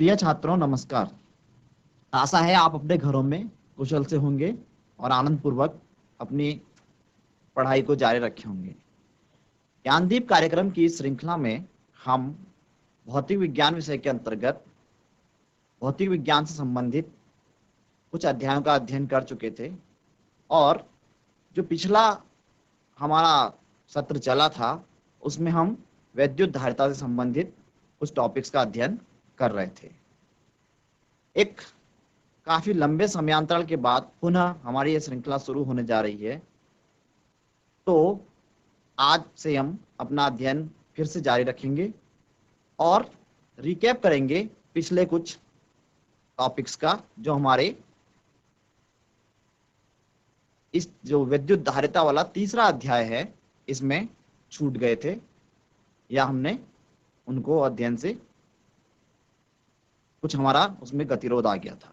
प्रिय छात्रों नमस्कार। आशा है आप अपने घरों में कुशल से होंगे और आनंद पूर्वक अपनी पढ़ाई को जारी रखे होंगे। ज्ञानदीप कार्यक्रम की इस श्रृंखला में हम भौतिक विज्ञान विषय के अंतर्गत भौतिक विज्ञान से संबंधित कुछ अध्यायों का अध्ययन कर चुके थे और जो पिछला हमारा सत्र चला था उसमें हम वैद्युत धारिता से संबंधित कुछ टॉपिक्स का अध्ययन कर रहे थे। एक काफी लंबे समयांतरण के बाद पुनः हमारी यह श्रृंखला शुरू होने जा रही है, तो आज से हम अपना अध्ययन फिर से जारी रखेंगे और रिकैप करेंगे पिछले कुछ टॉपिक्स का जो हमारे इस जो विद्युत धारिता वाला तीसरा अध्याय है इसमें छूट गए थे या हमने उनको अध्ययन से कुछ हमारा उसमें गतिरोध आ गया था।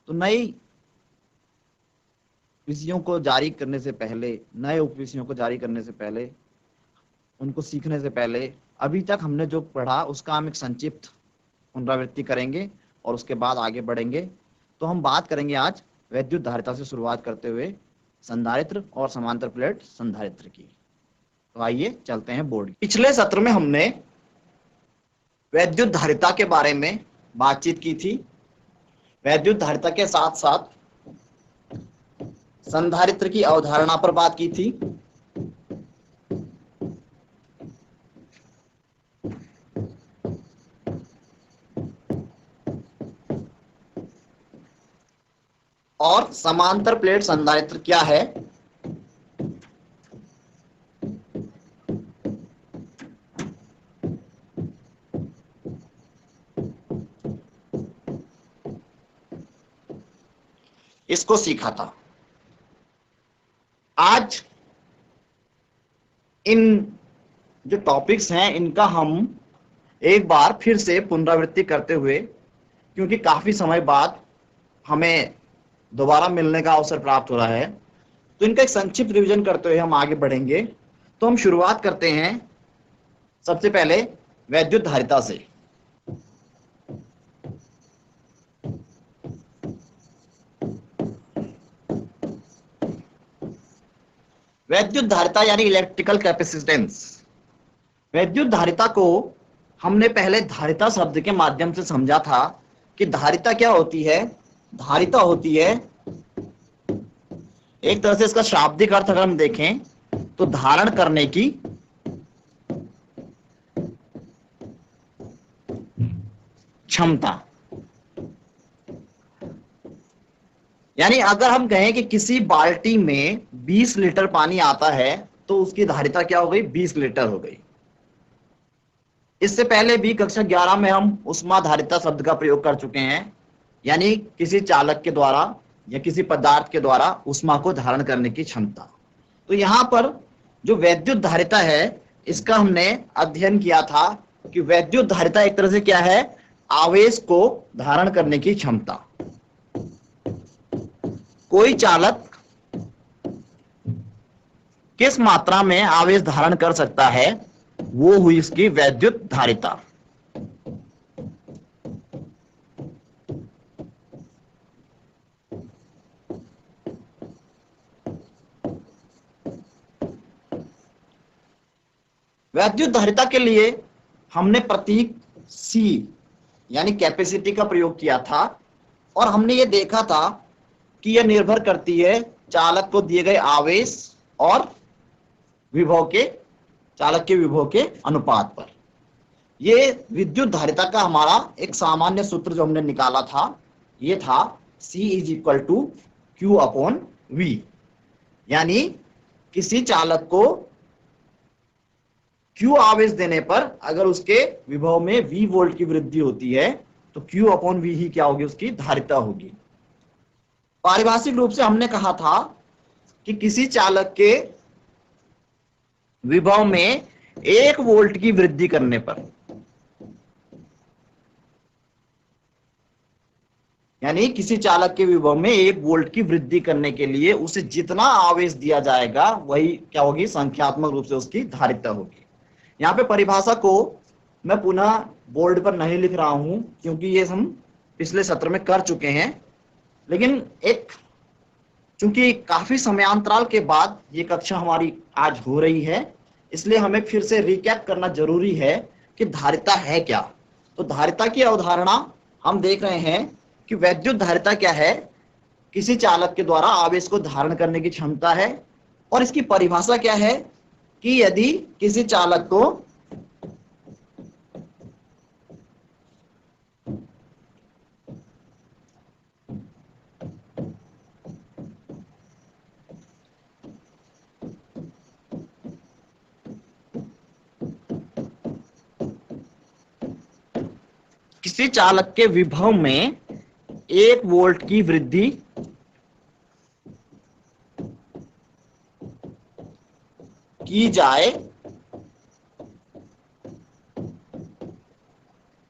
तो नई विषयों को जारी करने से पहले, नए उपविषयों को जारी करने से पहले, उनको सीखने से पहले अभी तक हमने जो पढ़ा उसका हम एक संक्षिप्त पुनरावृत्ति करेंगे और उसके बाद आगे बढ़ेंगे। तो हम बात करेंगे आज वैद्युत धारिता से शुरुआत करते हुए संधारित्र और समांतर प्लेट संधारित्र की। तो आइए चलते हैं बोर्ड। पिछले सत्र में हमने वैद्युत धारिता के बारे में बातचीत की थी। वैद्युत धारिता के साथ साथ संधारित्र की अवधारणा पर बात की थी। और समांतर प्लेट संधारित्र क्या है, इसको सीखा था। आज इन जो टॉपिक्स हैं इनका हम एक बार फिर से पुनरावृत्ति करते हुए, क्योंकि काफी समय बाद हमें दोबारा मिलने का अवसर प्राप्त हो रहा है, तो इनका एक संक्षिप्त रिवीजन करते हुए हम आगे बढ़ेंगे। तो हम शुरुआत करते हैं सबसे पहले वैद्युत धारिता से। वैद्युत धारिता यानी इलेक्ट्रिकल कैपेसिटेंस। वैद्युत धारिता को हमने पहले धारिता शब्द के माध्यम से समझा था कि धारिता क्या होती है। धारिता होती है, एक तरह से इसका शाब्दिक अर्थ अगर हम देखें तो धारण करने की क्षमता। यानी अगर हम कहें कि किसी बाल्टी में 20 लीटर पानी आता है तो उसकी धारिता क्या हो गई, 20 लीटर हो गई। इससे पहले भी कक्षा 11 में हम उष्मा धारिता शब्द का प्रयोग कर चुके हैं, यानी किसी चालक के द्वारा या किसी पदार्थ के द्वारा उष्मा को धारण करने की क्षमता। तो यहां पर जो वैद्युत धारिता है इसका हमने अध्ययन किया था कि वैद्युत धारिता एक तरह से क्या है, आवेश को धारण करने की क्षमता। कोई चालक किस मात्रा में आवेश धारण कर सकता है वो हुई इसकी वैद्युत धारिता। वैद्युत धारिता के लिए हमने प्रतीक C यानी कैपेसिटी का प्रयोग किया था और हमने ये देखा था कि यह निर्भर करती है चालक को दिए गए आवेश और विभव के, चालक के विभव के अनुपात पर। ये विद्युत धारिता का हमारा एक सामान्य सूत्र जो हमने निकाला था ये था C = Q/V। यानी किसी चालक को Q आवेश देने पर अगर उसके विभव में V वोल्ट की वृद्धि होती है तो Q/V ही क्या होगी, उसकी धारिता होगी। पारिभाषिक रूप से हमने कहा था कि किसी चालक के विभव में 1 वोल्ट की वृद्धि करने पर, यानी किसी चालक के विभव में 1 वोल्ट की वृद्धि करने के लिए उसे जितना आवेश दिया जाएगा वही क्या होगी, संख्यात्मक रूप से उसकी धारिता होगी। यहाँ पे परिभाषा को मैं पुनः बोर्ड पर नहीं लिख रहा हूं क्योंकि ये हम पिछले सत्र में कर चुके हैं, लेकिन एक चूंकि काफी समयांतराल के बाद ये कक्षा हमारी आज हो रही है, इसलिए हमें फिर से रिकैप करना जरूरी है कि धारिता है क्या। तो धारिता की अवधारणा हम देख रहे हैं कि वैद्युत धारिता क्या है, किसी चालक के द्वारा आवेश को धारण करने की क्षमता है। और इसकी परिभाषा क्या है कि यदि किसी चालक को किसी चालक के विभव में 1 वोल्ट की वृद्धि की जाए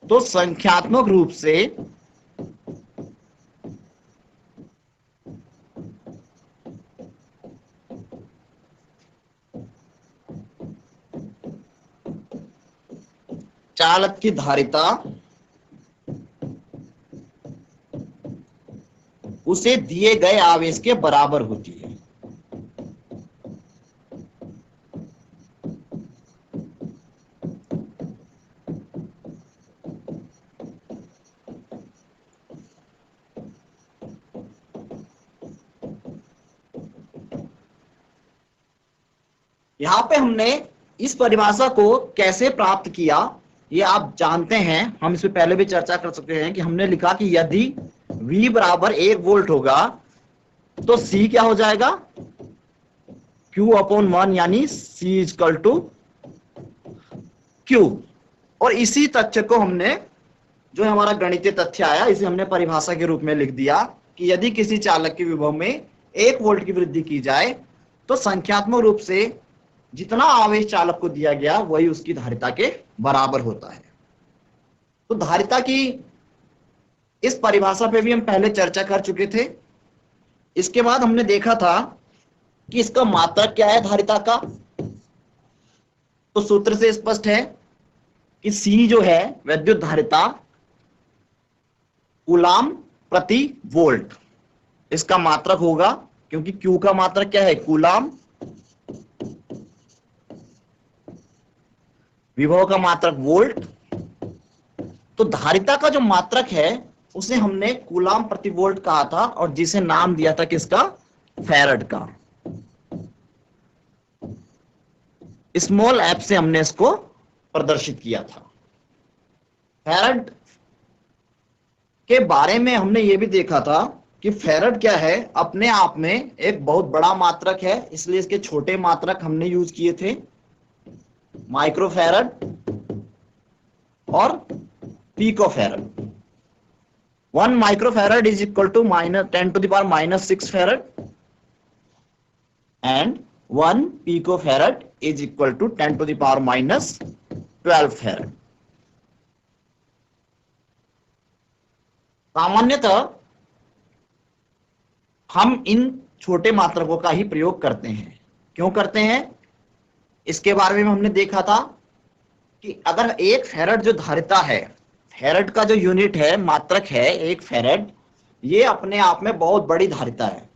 तो संख्यात्मक रूप से चालक की धारिता उसे दिए गए आवेश के बराबर होती है। यहां पे हमने इस परिभाषा को कैसे प्राप्त किया ये आप जानते हैं, हम इस पे पहले भी चर्चा कर सकते हैं कि हमने लिखा कि यदि V बराबर 1 वोल्ट होगा तो C क्या हो जाएगा, Q/1, यानी C इक्वल टू Q। और इसी तथ्य को हमने, जो हमारा गणितीय तथ्य आया, इसे हमने परिभाषा के रूप में लिख दिया कि यदि किसी चालक के विभव में 1 वोल्ट की वृद्धि की जाए तो संख्यात्मक रूप से जितना आवेश चालक को दिया गया वही उसकी धारिता के बराबर होता है। तो धारिता की इस परिभाषा पे भी हम पहले चर्चा कर चुके थे। इसके बाद हमने देखा था कि इसका मात्रक क्या है धारिता का। तो सूत्र से स्पष्ट है कि C जो है वैद्युत धारिता कूलाम प्रति वोल्ट, इसका मात्रक होगा, क्योंकि Q का मात्रक क्या है, कूलाम, विभव का मात्रक वोल्ट। तो धारिता का जो मात्रक है उसे हमने कूलाम प्रति वोल्ट कहा था और जिसे नाम दिया था किसका, फैराड का। स्मॉल एफ से हमने इसको प्रदर्शित किया था। फैराड के बारे में हमने ये भी देखा था कि फैराड क्या है, अपने आप में एक बहुत बड़ा मात्रक है, इसलिए इसके छोटे मात्रक हमने यूज किए थे, माइक्रोफैराड और picofarad. 1 microfarad is equal to -10⁻⁻6 farad and 1 picofarad is equal to 10⁻⁻12 farad. सामान्यतः हम इन छोटे मात्रकों का ही प्रयोग करते हैं। क्यों करते हैं, इसके बारे में हमने देखा था कि अगर 1 फैराड जो धारिता है, फैराड का जो यूनिट है, मात्रक है 1 फैराड, ये अपने आप में बहुत बड़ी धारिता है।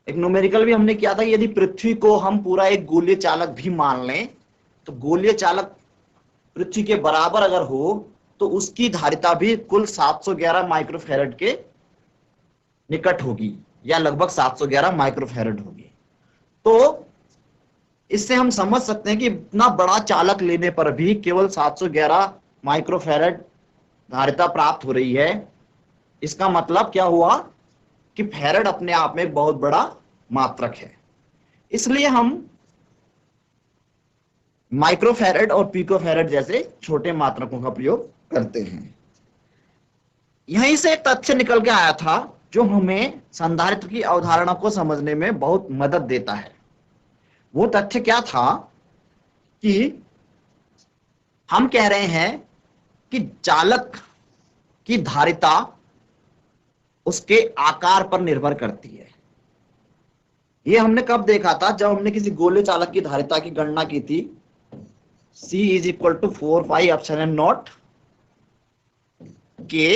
एक न्यूमेरिकल भी हमने किया था, यदि पृथ्वी को हम पूरा एक गोलीय चालक भी मान लें तो गोलीय चालक पृथ्वी के बराबर अगर हो तो उसकी धारिता भी कुल 711 माइक्रोफैराड के निकट होगी, या लगभग 711 माइक्रोफैराड होगी। तो इससे हम समझ सकते हैं कि इतना बड़ा चालक लेने पर भी केवल 711 माइक्रोफैराड धारिता प्राप्त हो रही है। इसका मतलब क्या हुआ कि फैराड अपने आप में बहुत बड़ा मात्रक है। इसलिए हम माइक्रोफैराड और पिकोफैराड जैसे छोटे मात्रकों का प्रयोग करते हैं। यहीं से एक तथ्य निकल के आया था जो हमें संधारित्र की अवधारणा को समझने में बहुत मदद देता है। वो तथ्य क्या था कि हम कह रहे हैं कि चालक की धारिता उसके आकार पर निर्भर करती है। ये हमने कब देखा था, जब हमने किसी गोले चालक की धारिता की गणना की थी। C = 4πε0 के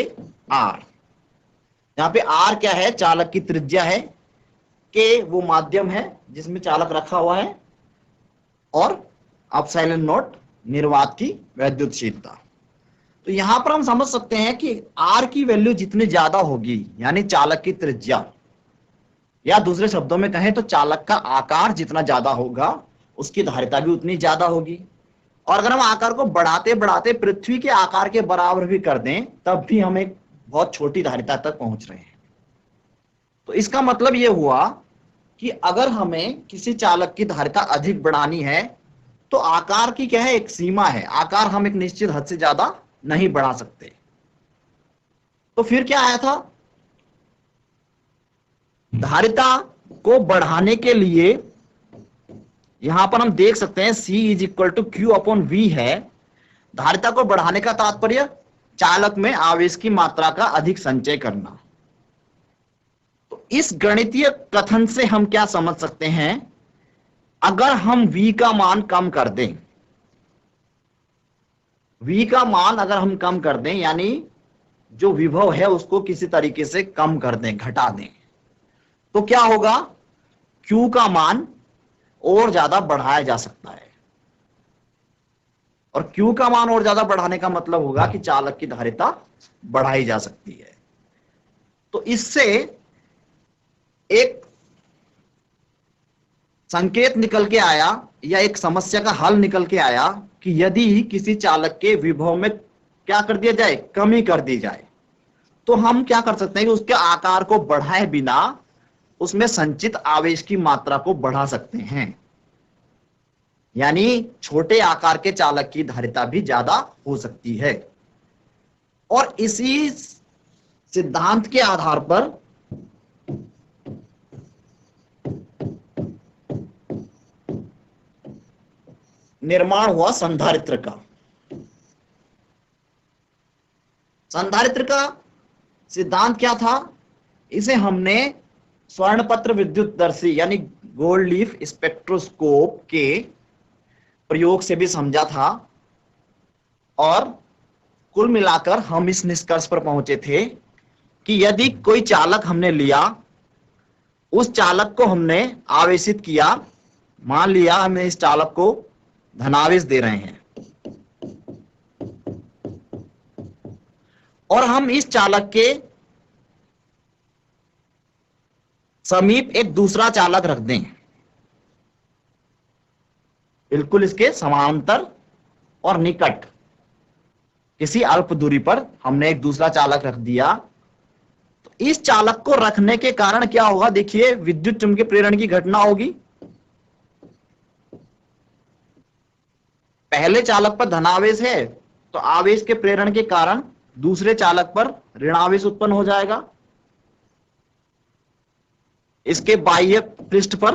आर। यहाँ पे आर क्या है? चालक की त्रिज्या है, के वो माध्यम है जिसमें चालक रखा हुआ है, और एप्सिलॉन नॉट निर्वात की वैद्युतशीलता। तो यहां पर हम समझ सकते हैं कि आर की वैल्यू जितनी ज्यादा होगी, यानी चालक की त्रिज्या, या दूसरे शब्दों में कहें तो चालक का आकार जितना ज्यादा होगा, उसकी धारिता भी उतनी ज्यादा होगी। और अगर हम आकार को बढ़ाते बढ़ाते पृथ्वी के आकार के बराबर भी कर दें, तब भी हम एक बहुत छोटी धारिता तक पहुंच रहे हैं। तो इसका मतलब यह हुआ कि अगर हमें किसी चालक की धारिता अधिक बढ़ानी है, तो आकार की क्या है? एक सीमा है। आकार हम एक निश्चित हद से ज्यादा नहीं बढ़ा सकते। तो फिर क्या आया था? धारिता को बढ़ाने के लिए यहां पर हम देख सकते हैं C is equal to Q upon V है। धारिता को बढ़ाने का तात्पर्य चालक में आवेश की मात्रा का अधिक संचय करना। तो इस गणितीय कथन से हम क्या समझ सकते हैं? अगर हम V का मान कम कर दें, V का मान अगर हम कम कर दें, यानी जो विभव है उसको किसी तरीके से कम कर दें, घटा दें, तो क्या होगा? Q का मान और ज्यादा बढ़ाया जा सकता है। और Q का मान और ज्यादा बढ़ाने का मतलब होगा कि चालक की धारिता बढ़ाई जा सकती है। तो इससे एक संकेत निकल के आया, या एक समस्या का हल निकल के आया कि यदि किसी चालक के विभव में क्या कर दिया जाए? कमी कर दी जाए, तो हम क्या कर सकते हैं कि उसके आकार को बढ़ाए बिना उसमें संचित आवेश की मात्रा को बढ़ा सकते हैं। यानी छोटे आकार के चालक की धारिता भी ज्यादा हो सकती है। और इसी सिद्धांत के आधार पर निर्माण हुआ संधारित्र का। संधारित्र का सिद्धांत क्या था? इसे हमने स्वर्णपत्र विद्युतदर्शी यानी गोल्ड लीफ स्पेक्ट्रोस्कोप के प्रयोग से भी समझा था। और कुल मिलाकर हम इस निष्कर्ष पर पहुंचे थे कि यदि कोई चालक हमने लिया, उस चालक को हमने आवेशित किया, मान लिया हमें इस चालक को धनावेश दे रहे हैं, और हम इस चालक के समीप एक दूसरा चालक रख दें, बिल्कुल इसके समांतर और निकट, किसी अल्प दूरी पर हमने एक दूसरा चालक रख दिया। तो इस चालक को रखने के कारण क्या होगा? देखिए, विद्युत चुंबकीय प्रेरण की घटना होगी। पहले चालक पर धनावेश है, तो आवेश के प्रेरण के कारण दूसरे चालक पर ऋणावेश उत्पन्न हो जाएगा। इसके बाह्य पृष्ठ पर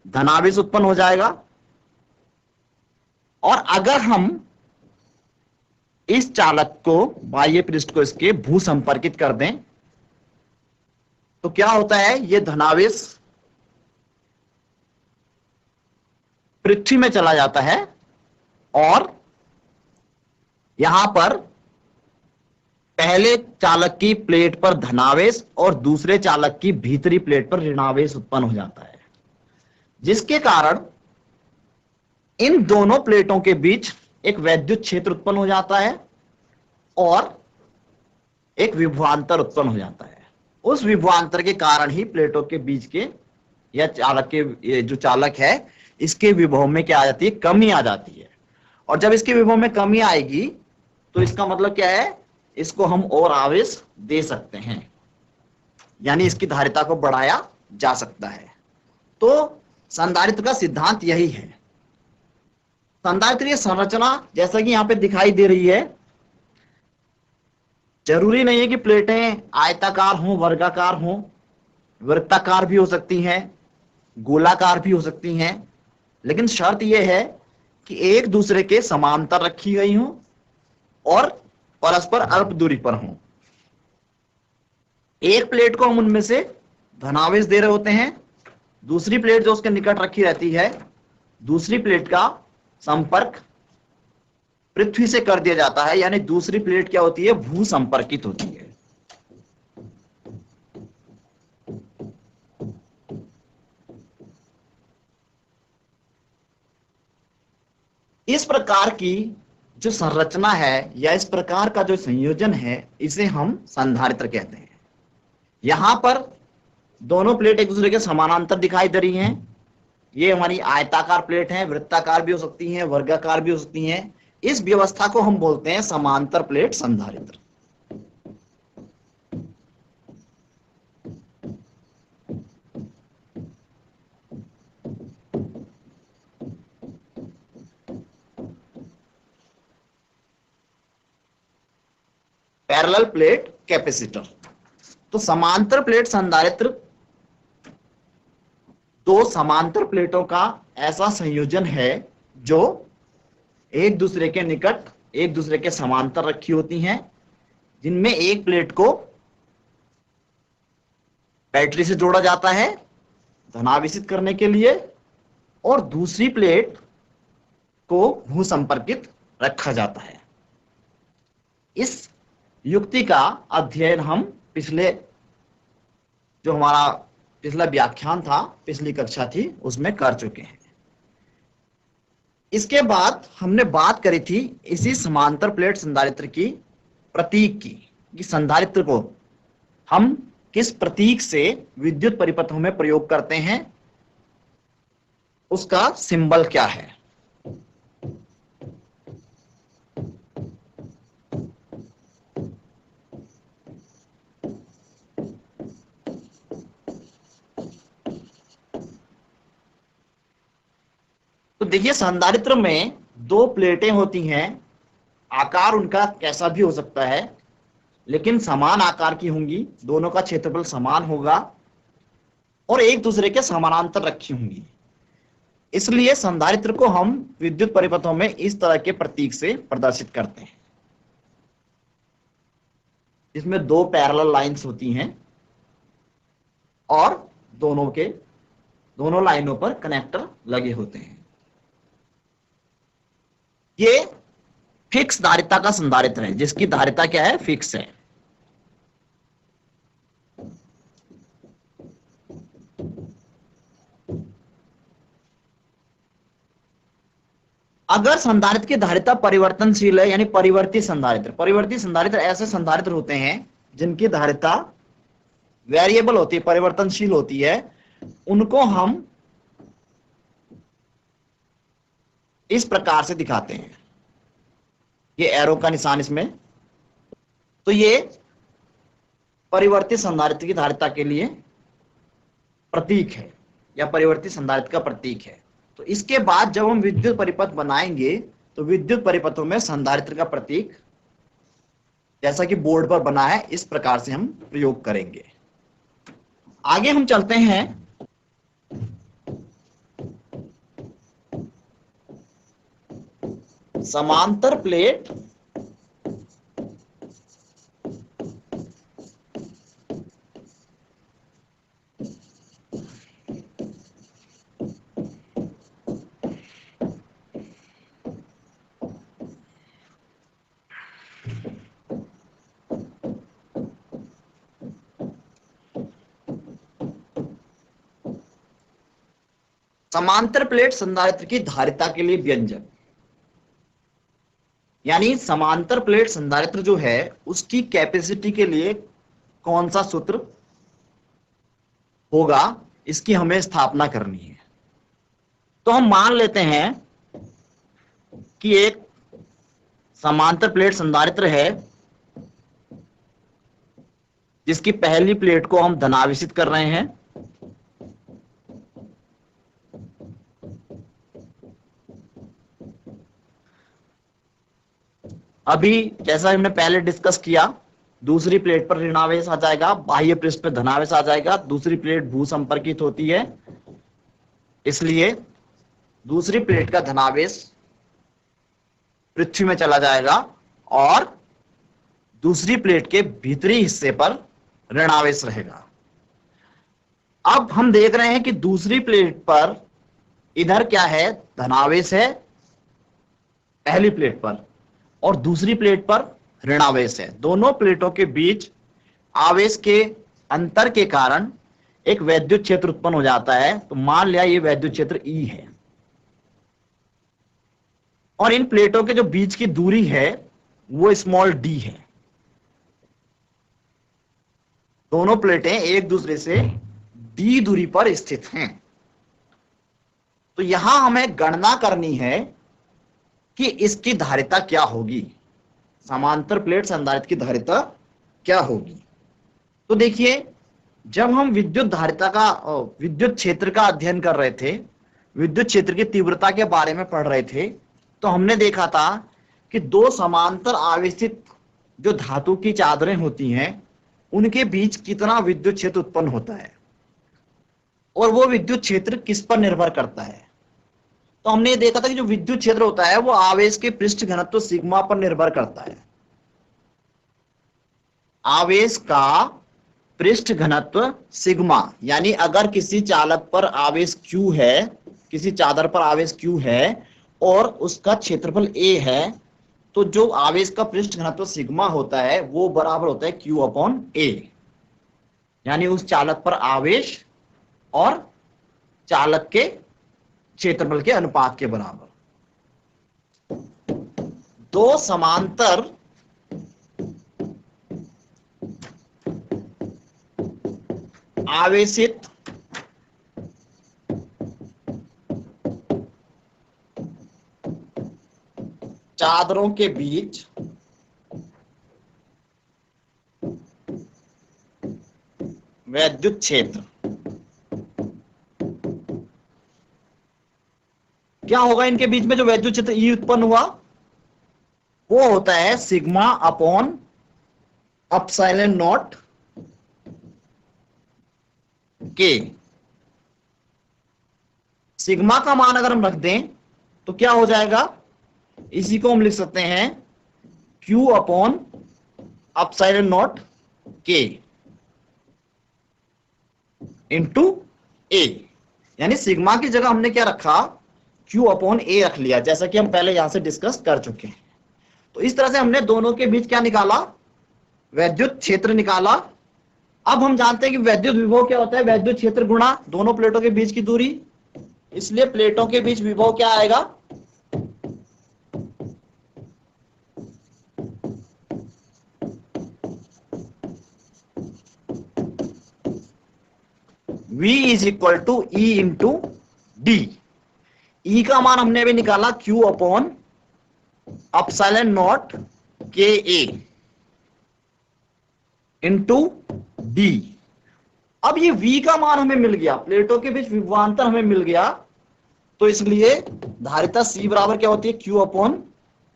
धनावेश उत्पन्न हो जाएगा। और अगर हम इस चालक को, बाह्य पृष्ठ को इसके भू संपर्कित कर दें, तो क्या होता है? यह धनावेश पृथ्वी में चला जाता है, और यहां पर पहले चालक की प्लेट पर धनावेश और दूसरे चालक की भीतरी प्लेट पर ऋणावेश उत्पन्न हो जाता है, जिसके कारण इन दोनों प्लेटों के बीच एक वैद्युत क्षेत्र उत्पन्न हो जाता है और एक विभवांतर उत्पन्न हो जाता है। उस विभवांतर के कारण ही प्लेटों के बीच के, या चालक के, जो चालक है, इसके विभव में क्या आ जाती है? कमी आ जाती है। और जब इसके विभव में कमी आएगी, तो इसका मतलब क्या है? इसको हम और आवेश दे सकते हैं, यानी इसकी धारिता को बढ़ाया जा सकता है। तो संधारित्र का सिद्धांत यही है। संधारित्र संरचना जैसा कि यहां पे दिखाई दे रही है, जरूरी नहीं है कि प्लेटें आयताकार हों, वर्गाकार हों, वृत्ताकार भी हो सकती हैं, गोलाकार भी हो सकती हैं, लेकिन शर्त यह है कि एक दूसरे के समांतर रखी गई हों और परस्पर अल्प दूरी पर हों। एक प्लेट को हम उनमें से धनावेश दे रहे होते हैं, दूसरी प्लेट जो उसके निकट रखी रहती है, दूसरी प्लेट का संपर्क पृथ्वी से कर दिया जाता है, यानी दूसरी प्लेट क्या होती है, भू संपर्कित होती है। इस प्रकार की जो संरचना है या इस प्रकार का जो संयोजन है, इसे हम संधारित्र कहते हैं। यहां पर दोनों प्लेट एक दूसरे के समानांतर दिखाई दे रही हैं। ये हमारी आयताकार प्लेट है, वृत्ताकार भी हो सकती हैं, वर्गाकार भी हो सकती हैं। इस व्यवस्था को हम बोलते हैं समांतर प्लेट संधारित्र। Parallel plate capacitor. तो समांतर प्लेट संधारित्र दो समांतर प्लेटों का ऐसा संयोजन है जो एक दूसरे के निकट, एक दूसरे के समांतर रखी होती हैं, जिनमें एक प्लेट को बैटरी से जोड़ा जाता है धनावेशित करने के लिए, और दूसरी प्लेट को भू संपर्कित रखा जाता है। इस युक्ति का अध्ययन हम पिछले जो हमारा पिछला व्याख्यान था, पिछली कक्षा थी, उसमें कर चुके हैं। इसके बाद हमने बात करी थी इसी समांतर प्लेट संधारित्र की प्रतीक की, कि संधारित्र को हम किस प्रतीक से विद्युत परिपथों में प्रयोग करते हैं, उसका सिंबल क्या है। तो देखिए, संधारित्र में दो प्लेटें होती हैं, आकार उनका कैसा भी हो सकता है, लेकिन समान आकार की होंगी, दोनों का क्षेत्रफल समान होगा और एक दूसरे के समानांतर रखी होंगी। इसलिए संधारित्र को हम विद्युत परिपथों में इस तरह के प्रतीक से प्रदर्शित करते हैं। इसमें दो पैरेलल लाइंस होती हैं और दोनों लाइनों पर कनेक्टर लगे होते हैं। ये फिक्स धारिता का संधारित्र है, जिसकी धारिता क्या है, फिक्स है। अगर संधारित्र की धारिता परिवर्तनशील है, यानी परिवर्ती संधारित्र ऐसे संधारित्र होते हैं जिनकी धारिता वेरिएबल होती है, परिवर्तनशील होती है, उनको हम इस प्रकार से दिखाते हैं। ये एरो का निशान इसमें, तो ये परिवर्ती संधारित्र की धारिता के लिए प्रतीक है या परिवर्ती संधारित्र का प्रतीक है। तो इसके बाद जब हम विद्युत परिपथ बनाएंगे तो विद्युत परिपथों में संधारित्र का प्रतीक जैसा कि बोर्ड पर बना है, इस प्रकार से हम प्रयोग करेंगे। आगे हम चलते हैं। समांतर प्लेट समांतर प्लेट संधारित्र की धारिता के लिए व्यंजक, यानी समांतर प्लेट संधारित्र जो है उसकी कैपेसिटी के लिए कौन सा सूत्र होगा, इसकी हमें स्थापना करनी है। तो हम मान लेते हैं कि एक समांतर प्लेट संधारित्र है जिसकी पहली प्लेट को हम धनावेशित कर रहे हैं, अभी जैसा हमने पहले डिस्कस किया, दूसरी प्लेट पर ऋणावेश आ जाएगा, बाह्य पृष्ठ पर धनावेश आ जाएगा, दूसरी प्लेट भू संपर्कित होती है, इसलिए दूसरी प्लेट का धनावेश पृथ्वी में चला जाएगा और दूसरी प्लेट के भीतरी हिस्से पर ऋणावेश रहेगा। अब हम देख रहे हैं कि दूसरी प्लेट पर इधर क्या है, धनावेश है पहली प्लेट पर, और दूसरी प्लेट पर ऋणावेश है। दोनों प्लेटों के बीच आवेश के अंतर के कारण एक वैद्युत क्षेत्र उत्पन्न हो जाता है। तो मान लिया ये वैद्युत क्षेत्र E है और इन प्लेटों के जो बीच की दूरी है वो स्मॉल d है। दोनों प्लेटें एक दूसरे से d दूरी पर स्थित हैं। तो यहां हमें गणना करनी है कि इसकी धारिता क्या होगी, समांतर प्लेट संधारित्र की धारिता क्या होगी। तो देखिए, जब हम विद्युत क्षेत्र का अध्ययन कर रहे थे, विद्युत क्षेत्र की तीव्रता के बारे में पढ़ रहे थे, तो हमने देखा था कि दो समांतर आवेशित जो धातु की चादरें होती हैं उनके बीच कितना विद्युत क्षेत्र उत्पन्न होता है और वो विद्युत क्षेत्र किस पर निर्भर करता है। तो हमने ये देखा था कि जो विद्युत क्षेत्र होता है वो आवेश के पृष्ठ घनत्व सिग्मा पर निर्भर करता है। आवेश का पृष्ठ घनत्व सिग्मा, यानी अगर किसी चालक पर आवेश Q है, किसी चादर पर आवेश Q है और उसका क्षेत्रफल A है, तो जो आवेश का पृष्ठ घनत्व सिग्मा होता है वो बराबर होता है Q/A, यानी उस चालक पर आवेश और चालक के क्षेत्रफल के अनुपात के बराबर। दो समांतर आवेशित चादरों के बीच वैद्युत क्षेत्र क्या होगा। इनके बीच में जो वैद्युत क्षेत्र E उत्पन्न हुआ वो होता है सिग्मा अपॉन एप्सिलॉन नॉट के। सिग्मा का मान अगर हम रख दें तो क्या हो जाएगा, इसी को हम लिख सकते हैं Q अपॉन एप्सिलॉन नॉट के इंटू A, यानी सिग्मा की जगह हमने क्या रखा, Q अपॉन A रख लिया, जैसा कि हम पहले यहां से डिस्कस कर चुके हैं। तो इस तरह से हमने दोनों के बीच क्या निकाला, वैद्युत क्षेत्र निकाला। अब हम जानते हैं कि वैद्युत विभव क्या होता है, वैद्युत क्षेत्र गुणा दोनों प्लेटों के बीच की दूरी। इसलिए प्लेटों के बीच विभव क्या आएगा, V is equal to E into D. E का मान हमने अभी निकाला Q upon epsilon nought K A into D. अब ये V का मान हमें मिल गया, प्लेटों के बीच विभवांतर हमें मिल गया, तो इसलिए धारिता C बराबर क्या होती है, Q अपॉन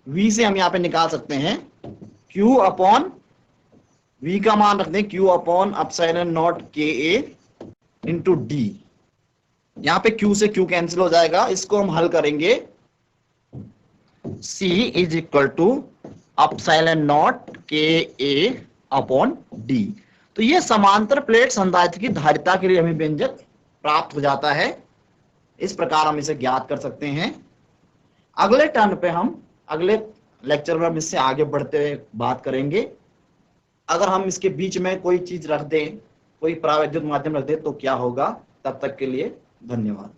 V से हम यहां पे निकाल सकते हैं Q अपॉन V का मान रख दें Q upon epsilon nought K A into D. यहां पे Q से Q कैंसिल हो जाएगा, इसको हम हल करेंगे। C is equal to epsilon nought K A upon D. तो ये समांतर प्लेट संधारित्र की धारिता के लिए हमें व्यंजक प्राप्त हो जाता है। इस प्रकार हम इसे ज्ञात कर सकते हैं। अगले टर्न पे हम अगले लेक्चर में हम इससे आगे बढ़ते हुए बात करेंगे। अगर हम इसके बीच में कोई चीज रख दें, कोई परावैद्युत माध्यम रख दें तो क्या होगा। तब तक के लिए धन्यवाद।